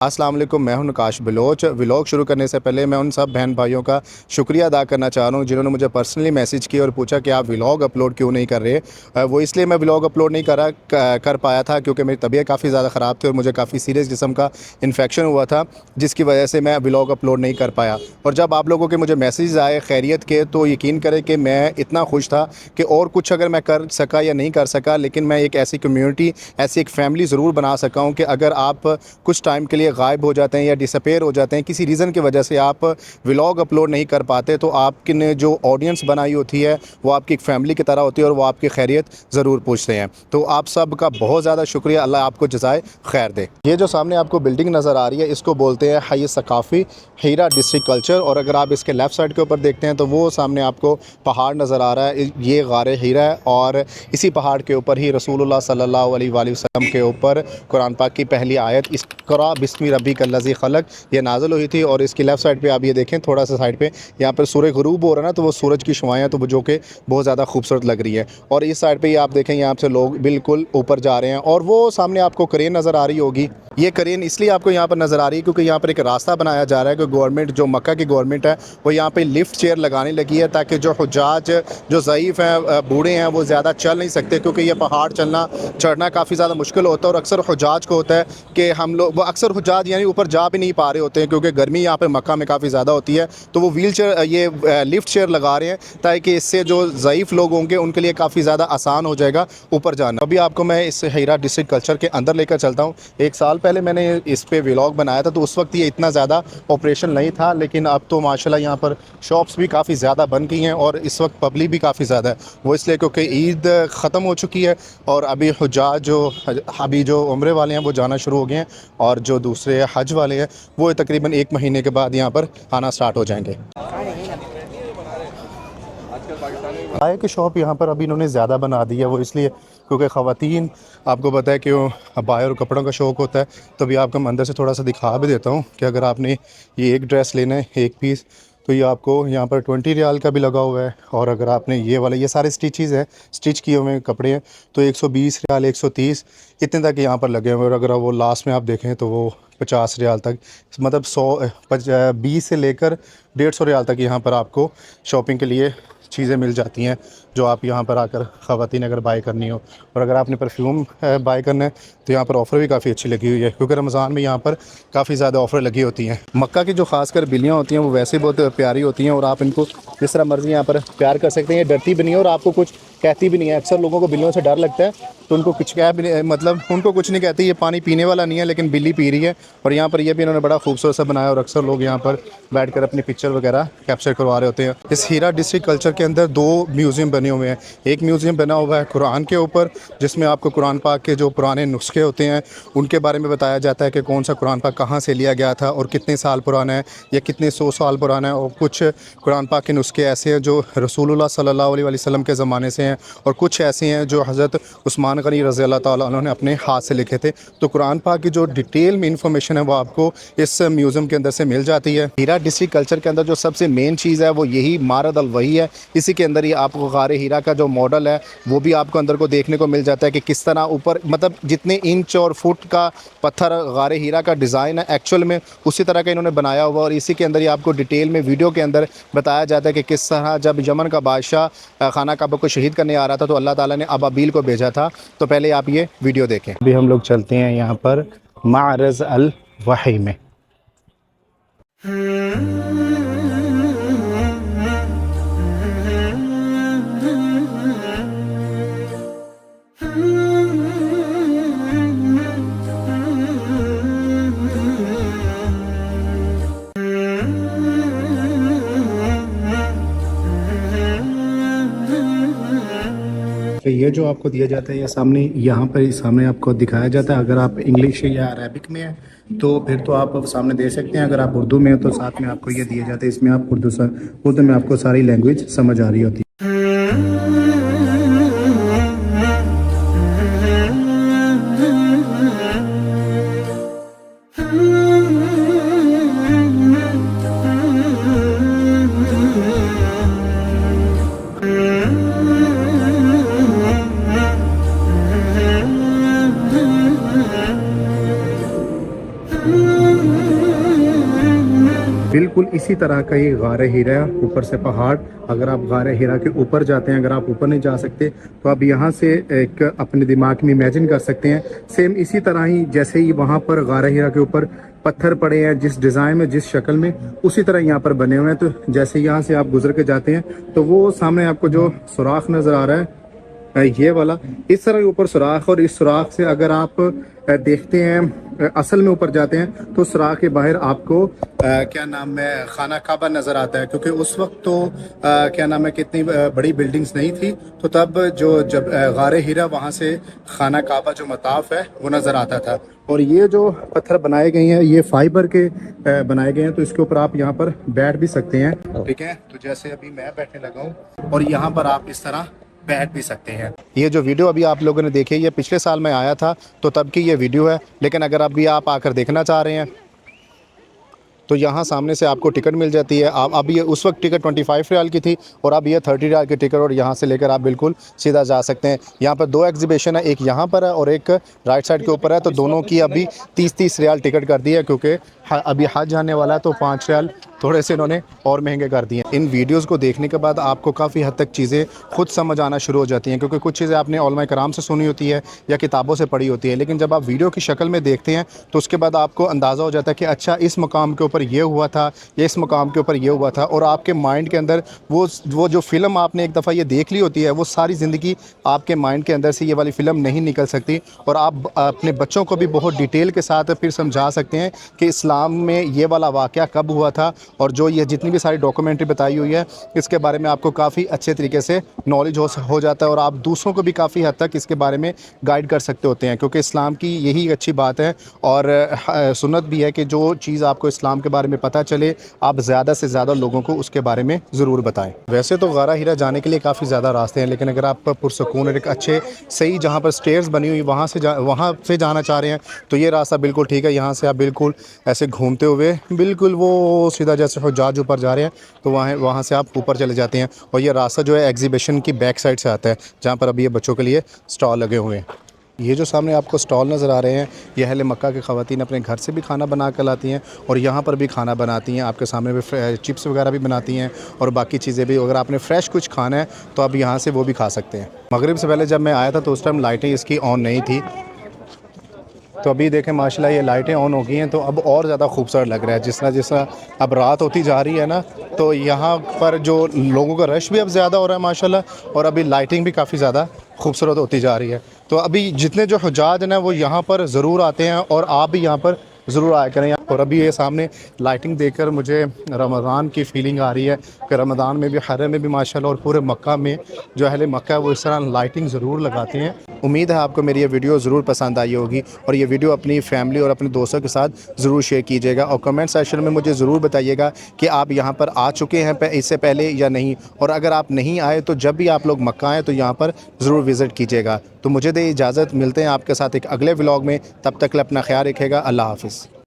अस्सलाम वालेकुम, मैं हूं नकाश बलोच। व्लॉग शुरू करने से पहले मैं उन सब बहन भाइयों का शुक्रिया अदा करना चाह रहा हूं जिन्होंने मुझे पर्सनली मैसेज किया और पूछा कि आप व्लॉग अपलोड क्यों नहीं कर रहे। वो इसलिए मैं व्लॉग अपलोड नहीं कर पाया था क्योंकि मेरी तबीयत काफ़ी ज़्यादा ख़राब थी और मुझे काफ़ी सीरियस किस्म का इन्फेक्शन हुआ था, जिसकी वजह से मैं व्लॉग अपलोड नहीं कर पाया। और जब आप लोगों के मुझे मैसेज आए खैरियत के, तो यकीन करें कि मैं इतना खुश था कि और कुछ अगर मैं कर सका या नहीं कर सका, लेकिन मैं एक ऐसी कम्यूनिटी, ऐसी एक फ़ैमिली ज़रूर बना सका हूँ कि अगर आप कुछ टाइम के लिए गायब हो जाते हैं या डिसअपेयर हो जाते हैं, किसी रीज़न की वजह से आप व्लॉग अपलोड नहीं कर पाते, तो आपकी ने जो ऑडियंस बनाई होती है वो आपकी एक फ़ैमिली की तरह होती है और वो आपकी खैरियत ज़रूर पूछते हैं। तो आप सब का बहुत ज़्यादा शुक्रिया, अल्लाह आपको जज़ाए खैर दे। ये जो सामने आपको बिल्डिंग नज़र आ रही है, इसको बोलते हैं हई सकाफ़ी हीरा डिस्ट्रिक्ट कल्चर। और अगर आप इसके लेफ़्ट साइड के ऊपर देखते हैं तो वो सामने आपको पहाड़ नज़र आ रहा है, ये गारे हीरा है। और इसी पहाड़ के ऊपर ही रसूलुल्लाह सल्लल्लाहु अलैहि वसल्लम के ऊपर कुरान पाक की पहली आयत इक़रा बिस्मि रब्बिकल लज़ी खलक़ ये नाज़िल हुई थी। और इसकी लेफ़्ट साइड पे आप ये देखें, थोड़ा सा साइड पे यहाँ पर सूरज ग़ुरूब हो रहा है ना, तो वो सूरज की शुआएँ तो जो कि बहुत ज़्यादा खूबसूरत लग रही है। और इस साइड पे ये आप देखें, यहाँ से लोग बिल्कुल ऊपर जा रहे हैं। और वो सामने आपको क्रेन नज़र आ रही होगी। ये क्रेन इसलिए आपको यहाँ पर नज़र आ रही है क्योंकि यहाँ पर एक रास्ता बनाया जा रहा है कि गवर्नमेंट, जो मक्का की गवर्नमेंट है, वो यहाँ पे लिफ्ट चेयर लगाने लगी है ताकि जो हुज्जाज जो ज़ईफ़ हैं, बूढ़े हैं, वो ज़्यादा चल नहीं सकते क्योंकि ये पहाड़ चढ़ना काफ़ी ज़्यादा मुश्किल होता है। और अक्सर हुज्जाज को होता है कि हम लोग, वो अक्सर हुज्जाज यानी ऊपर जा भी नहीं पा रहे होते हैं क्योंकि गर्मी यहाँ पे मक्का में काफ़ी ज़्यादा होती है, तो वो व्हील चेयर, ये लिफ्ट चेयर लगा रहे हैं ताकि इससे जो ज़ईफ़ लोग होंगे उनके लिए काफ़ी ज़्यादा आसान हो जाएगा ऊपर जाना। अभी आपको मैं इस हीरा डिस्ट्रिक्ट कल्चर के अंदर लेकर चलता हूँ। एक साल पहले मैंने इस पे व्लॉग बनाया था, तो उस वक्त ये इतना ज़्यादा ऑपरेशन नहीं था, लेकिन अब तो माशाल्लाह यहाँ पर शॉप्स भी काफ़ी ज़्यादा बन गई हैं और इस वक्त पब्लिक भी काफ़ी ज़्यादा है। वो इसलिए क्योंकि ईद ख़त्म हो चुकी है और अभी हुज्जाज जो उम्रे वाले हैं वो जाना शुरू हो गए हैं, और जो दूसरे हज वाले हैं वो तकरीबन 1 महीने के बाद यहाँ पर आना स्टार्ट हो जाएंगे। चाय की शॉप यहाँ पर अभी इन्होंने ज़्यादा बना दी है, वो इसलिए क्योंकि ख़वातीन, आपको पता है कि अबाया और कपड़ों का शौक़ होता है। तो अभी आपको मैं अंदर से थोड़ा सा दिखा भी देता हूँ कि अगर आपने ये एक ड्रेस लेना है, एक पीस, तो ये आपको यहाँ पर 20 रियाल का भी लगा हुआ है। और अगर आपने ये वाला, ये सारे स्टिचेज़ हैं, स्टिच किए हुए कपड़े हैं, तो 120 रियाल, 130 इतने तक यहाँ पर लगे हुए हैं। और अगर वो लास्ट में आप देखें तो वो 50 रियाल तक, मतलब 20 से लेकर 150 रियाल तक यहाँ पर आपको शॉपिंग के लिए चीज़ें मिल जाती हैं, जो आप यहाँ पर आकर ख़वातीन अगर बाय करनी हो। और अगर आपने परफ्यूम बाय करना है तो यहाँ पर ऑफ़र भी काफ़ी अच्छी लगी हुई है क्योंकि रमज़ान में यहाँ पर काफ़ी ज़्यादा ऑफ़र लगी होती हैं। मक्का की जो ख़ासकर बिल्लियाँ होती हैं वो वैसे बहुत प्यारी होती हैं और आप इनको जिस तरह मर्ज़ी यहाँ पर प्यार कर सकते हैं। ये डरती भी नहीं है और आपको कुछ कहती भी नहीं है। अक्सर लोगों को बिल्लियों से डर लगता है तो उनको कुछ कह भी नहीं, मतलब उनको कुछ नहीं कहती। ये पानी पीने वाला नहीं है लेकिन बिल्ली पी रही है। और यहाँ पर ये भी इन्होंने बड़ा खूबसूरत सा बनाया और अक्सर लोग यहाँ पर बैठकर अपनी पिक्चर वगैरह कैप्चर करवा रहे होते हैं। इस हीरा डिस्ट्रिक्ट कल्चर के अंदर 2 म्यूज़ियम बने हुए हैं। एक म्यूज़ियम बना हुआ है कुरान के ऊपर, जिसमें आपको कुरान पाक के जो पुराने नुस्खे होते हैं उनके बारे में बताया जाता है कि कौन सा कुरान पाक कहाँ से लिया गया था और कितने साल पुराना है या कितने 100 साल पुराना है। और कुछ कुरान पाक के नुस्खे ऐसे हैं जो रसूलुल्लाह सल्लल्लाहु अलैहि वसल्लम के ज़माने से हैं और कुछ ऐसे हैं जो हज़रत उस्मान गनी रज़ी अल्लाह ताला अन्हु ने अपने हाथ से लिखे थे। तो कुरान पाक की जो डिटेल में इंफॉर्मेशन है वो आपको इस म्यूज़ियम के अंदर से मिल जाती है। हीरा डिस्ट्रिक्ट कल्चर के अंदर जो सबसे मेन चीज़ है वो यही मारद अल वही है। इसी के अंदर ही आपको गारे हीरा का जो मॉडल है वो भी आपको अंदर को देखने को मिल जाता है कि किस तरह ऊपर, मतलब जितने इंच और फुट का पत्थर गारे हीरा का डिज़ाइन है एक्चुअल में उसी तरह का इन्होंने बनाया हुआ। और इसी के अंदर ही आपको डिटेल में वीडियो के अंदर बताया जाता है कि किस तरह जब यमन का बादशाह खाना काबा को शहीद करने आ रहा था तो अल्लाह ताला ने अबाबील को भेजा था। तो पहले आप ये वीडियो देखें। अभी हम लोग चलते हैं यहाँ पर मारज़ अल वही में। तो ये जो आपको दिया जाता है या सामने, यहाँ पर सामने आपको दिखाया जाता है। अगर आप इंग्लिश या अरबिक में है तो फिर तो आप सामने दे सकते हैं। अगर आप उर्दू में हो तो साथ में आपको ये दिया जाता है। इसमें आप उर्दू में आपको सारी लैंग्वेज समझ आ रही होती है। बिल्कुल इसी तरह का ये गार हीरा है, ऊपर से पहाड़। अगर आप गार हीरा के ऊपर जाते हैं, अगर आप ऊपर नहीं जा सकते तो आप यहाँ से एक अपने दिमाग में इमेजिन कर सकते हैं, सेम इसी तरह ही जैसे ही वहाँ पर गार हीरा के ऊपर पत्थर पड़े हैं, जिस डिज़ाइन में, जिस शक्ल में, उसी तरह यहाँ पर बने हुए हैं। तो जैसे यहाँ से आप गुजर के जाते हैं तो वो सामने आपको जो सुराख नज़र आ रहा है, ये वाला, इस तरह ऊपर सुराख, और इस सुराख से अगर आप देखते हैं असल में ऊपर जाते हैं तो सुराख के बाहर आपको क्या नाम है, खाना काबा नज़र आता है। क्योंकि उस वक्त तो क्या नाम है, कितनी बड़ी बिल्डिंग्स नहीं थी, तो तब जब गार हीरा, वहाँ से खाना काबा जो मताफ है वो नज़र आता था। और ये जो पत्थर बनाए गए हैं ये फाइबर के बनाए गए हैं, तो इसके ऊपर आप यहाँ पर बैठ भी सकते हैं। ठीक है, तो जैसे अभी मैं बैठने लगा हूँ और यहाँ पर आप इस तरह बैठ भी सकते हैं। ये जो वीडियो अभी आप लोगों ने देखी है, ये पिछले साल मैं आया था तो तब की ये वीडियो है। लेकिन अगर अभी आप आकर देखना चाह रहे हैं तो यहाँ सामने से आपको टिकट मिल जाती है। आप अभी ये उस वक्त टिकट 25 रियाल की थी और अब ये 30 रियाल की टिकट, और यहाँ से लेकर आप बिल्कुल सीधा जा सकते हैं। यहाँ पर 2 एग्जीबिशन है, एक यहाँ पर है और एक राइट साइड के ऊपर है। तो दोनों की अभी 30-30 रियाल टिकट कर दी है, क्योंकि अभी हज आने वाला है तो 5 रियाल थोड़े से इन्होंने और महंगे कर दिए। इन वीडियोस को देखने के बाद आपको काफ़ी हद तक चीज़ें खुद समझ आना शुरू हो जाती हैं, क्योंकि कुछ चीज़ें आपने उलमा कराम से सुनी होती है या किताबों से पढ़ी होती है, लेकिन जब आप वीडियो की शक्ल में देखते हैं तो उसके बाद आपको अंदाज़ा हो जाता है कि अच्छा, इस मकाम के ऊपर ये हुआ था या इस मकाम के ऊपर ये हुआ था। और आपके माइंड के अंदर वो जो फ़िल्म आपने एक दफ़ा ये देख ली होती है, वो सारी ज़िंदगी आपके माइंड के अंदर से ये वाली फ़िल्म नहीं निकल सकती। और आप अपने बच्चों को भी बहुत डिटेल के साथ फिर समझा सकते हैं कि इस्लाम में ये वाला वाक़या कब हुआ था, और जो ये जितनी भी सारी डॉक्यूमेंट्री बताई हुई है इसके बारे में आपको काफ़ी अच्छे तरीके से नॉलेज हो जाता है, और आप दूसरों को भी काफ़ी हद तक इसके बारे में गाइड कर सकते होते हैं। क्योंकि इस्लाम की यही अच्छी बात है और सुन्नत भी है कि जो चीज़ आपको इस्लाम के बारे में पता चले, आप ज़्यादा से ज़्यादा लोगों को उसके बारे में ज़रूर बताएं। वैसे तो गारा हीरा जाने के लिए काफ़ी ज़्यादा रास्ते हैं, लेकिन अगर आप पुरसकून और एक अच्छे सही जहाँ पर स्टेयर्स बनी हुई वहाँ से जाना चाह रहे हैं तो ये रास्ता बिल्कुल ठीक है। यहाँ से आप बिल्कुल ऐसे घूमते हुए बिल्कुल वो सीधा जैसे हुज्जाज ऊपर जा रहे हैं तो वहाँ से आप ऊपर चले जाते हैं। और ये रास्ता जो है एग्जीबिशन की बैक साइड से आता है, जहाँ पर अभी ये बच्चों के लिए स्टॉल लगे हुए हैं। ये जो सामने आपको स्टॉल नज़र आ रहे हैं, ये अहले मक्का की ख़वातीन अपने घर से भी खाना बना कर लाती हैं और यहाँ पर भी खाना बनाती हैं। आपके सामने भी चिप्स वगैरह भी बनाती हैं और बाकी चीज़ें भी। अगर आपने फ़्रेश कुछ खाना है तो आप यहाँ से वो भी खा सकते हैं। मगरिब से पहले जब मैं आया था तो उस टाइम लाइटें इसकी ऑन नहीं थी, तो अभी देखें माशाल्लाह ये लाइटें ऑन हो गई हैं, तो अब और ज़्यादा खूबसूरत लग रहा है। जिस तरह अब रात होती जा रही है ना, तो यहाँ पर जो लोगों का रश भी अब ज़्यादा हो रहा है माशाल्लाह, और अभी लाइटिंग भी काफ़ी ज़्यादा खूबसूरत होती जा रही है। तो अभी जितने जो हुज्जाज हैं वो यहाँ पर ज़रूर आते हैं और आप भी यहाँ पर ज़रूर आया करें। और अभी ये सामने लाइटिंग देखकर मुझे रमज़ान की फ़ीलिंग आ रही है कि रमज़ान में भी, हरम में भी माशाल्लाह, और पूरे मक्का में जो अहले मक्का है वो इस तरह लाइटिंग ज़रूर लगाते हैं। उम्मीद है आपको मेरी ये वीडियो ज़रूर पसंद आई होगी और ये वीडियो अपनी फैमिली और अपने दोस्तों के साथ ज़रूर शेयर कीजिएगा और कमेंट सेक्शन में मुझे ज़रूर बताइएगा कि आप यहाँ पर आ चुके हैं इससे पहले या नहीं, और अगर आप नहीं आए तो जब भी आप लोग मक्का आएँ तो यहाँ पर ज़रूर विज़िट कीजिएगा। तो मुझे दे इजाज़त, मिलते हैं आपके साथ एक अगले व्लॉग में। तब तक अपना ख्याल रखिएगा। अल्लाह हाफ़िज़।